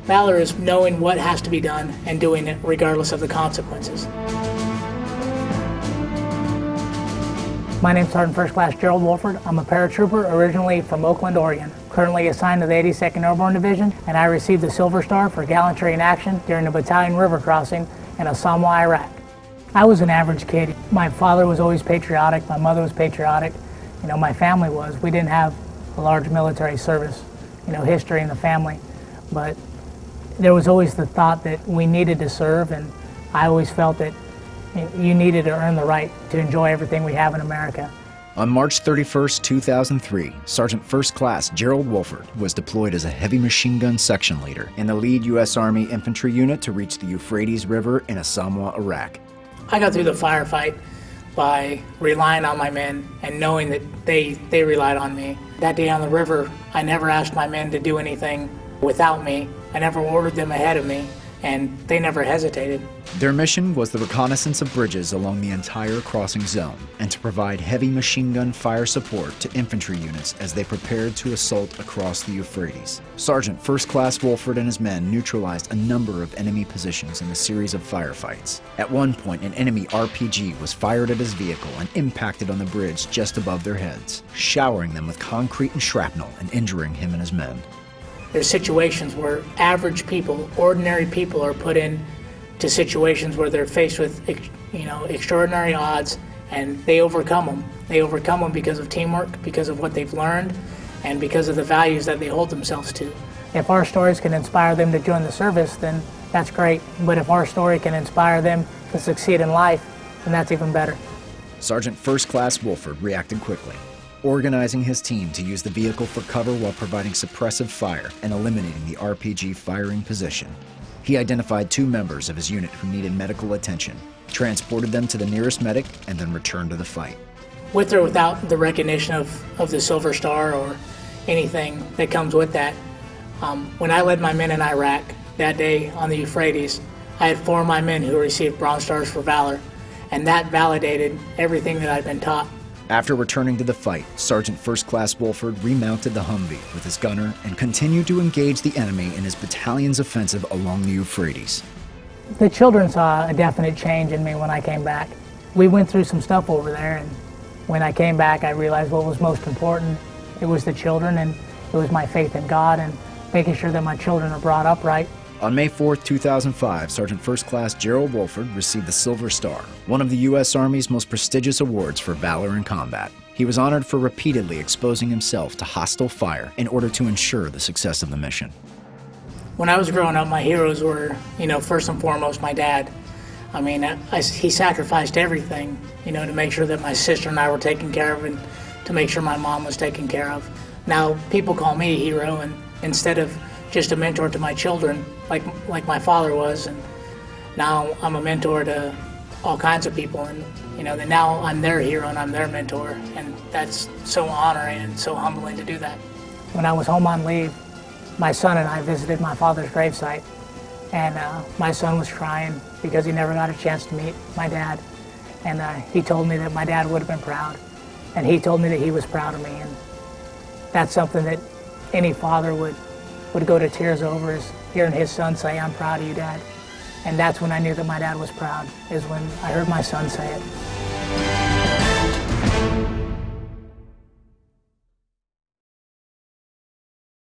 Valor is knowing what has to be done and doing it regardless of the consequences. My name is Sergeant First Class Gerald Wolford. I'm a paratrooper originally from Oakland, Oregon, currently assigned to the 82nd Airborne Division, and I received the Silver Star for gallantry in action during a battalion river crossing in Samoa, Iraq. I was an average kid. My father was always patriotic, my mother was patriotic, my family was. We didn't have a large military service, history in the family, but there was always the thought that we needed to serve, and I always felt that you needed to earn the right to enjoy everything we have in America. On March 31st, 2003, Sergeant First Class Gerald Wolford was deployed as a heavy machine gun section leader in the lead U.S. Army infantry unit to reach the Euphrates River in Samoa, Iraq. I got through the firefight by relying on my men and knowing that they relied on me. That day on the river, I never asked my men to do anything without me. I never ordered them ahead of me, and they never hesitated. Their mission was the reconnaissance of bridges along the entire crossing zone and to provide heavy machine gun fire support to infantry units as they prepared to assault across the Euphrates. Sergeant First Class Wolford and his men neutralized a number of enemy positions in a series of firefights. At one point, an enemy RPG was fired at his vehicle and impacted on the bridge just above their heads, showering them with concrete and shrapnel and injuring him and his men. There's situations where average people, ordinary people, are put in to situations where they're faced with, extraordinary odds, and they overcome them. They overcome them because of teamwork, because of what they've learned, and because of the values that they hold themselves to. If our stories can inspire them to join the service, then that's great. But if our story can inspire them to succeed in life, then that's even better. Sergeant First Class Wolford reacted quickly, organizing his team to use the vehicle for cover while providing suppressive fire and eliminating the RPG firing position. He identified 2 members of his unit who needed medical attention, transported them to the nearest medic, and then returned to the fight. With or without the recognition of the Silver Star or anything that comes with that, when I led my men in Iraq that day on the Euphrates, I had 4 of my men who received Bronze Stars for valor, and that validated everything that I'd been taught. After returning to the fight, Sergeant First Class Wolford remounted the Humvee with his gunner and continued to engage the enemy in his battalion's offensive along the Euphrates. The children saw a definite change in me when I came back. We went through some stuff over there, and when I came back, I realized what was most important. It was the children, and it was my faith in God and making sure that my children are brought up right. On May 4th, 2005, Sergeant First Class Gerald Wolford received the Silver Star, one of the U.S. Army's most prestigious awards for valor in combat. He was honored for repeatedly exposing himself to hostile fire in order to ensure the success of the mission. When I was growing up, my heroes were, first and foremost, my dad. He sacrificed everything, to make sure that my sister and I were taken care of and to make sure my mom was taken care of. Now, people call me a hero, and instead of just a mentor to my children, like my father was, and now I'm a mentor to all kinds of people, and that now I'm their hero and I'm their mentor, and that's so honoring and so humbling to do that. When I was home on leave, my son and I visited my father's gravesite, and my son was crying because he never got a chance to meet my dad, and he told me that my dad would have been proud, and he told me that he was proud of me, and that's something that any father would go to tears over, is hearing his son say, "I'm proud of you, Dad." And that's when I knew that my dad was proud, is when I heard my son say it.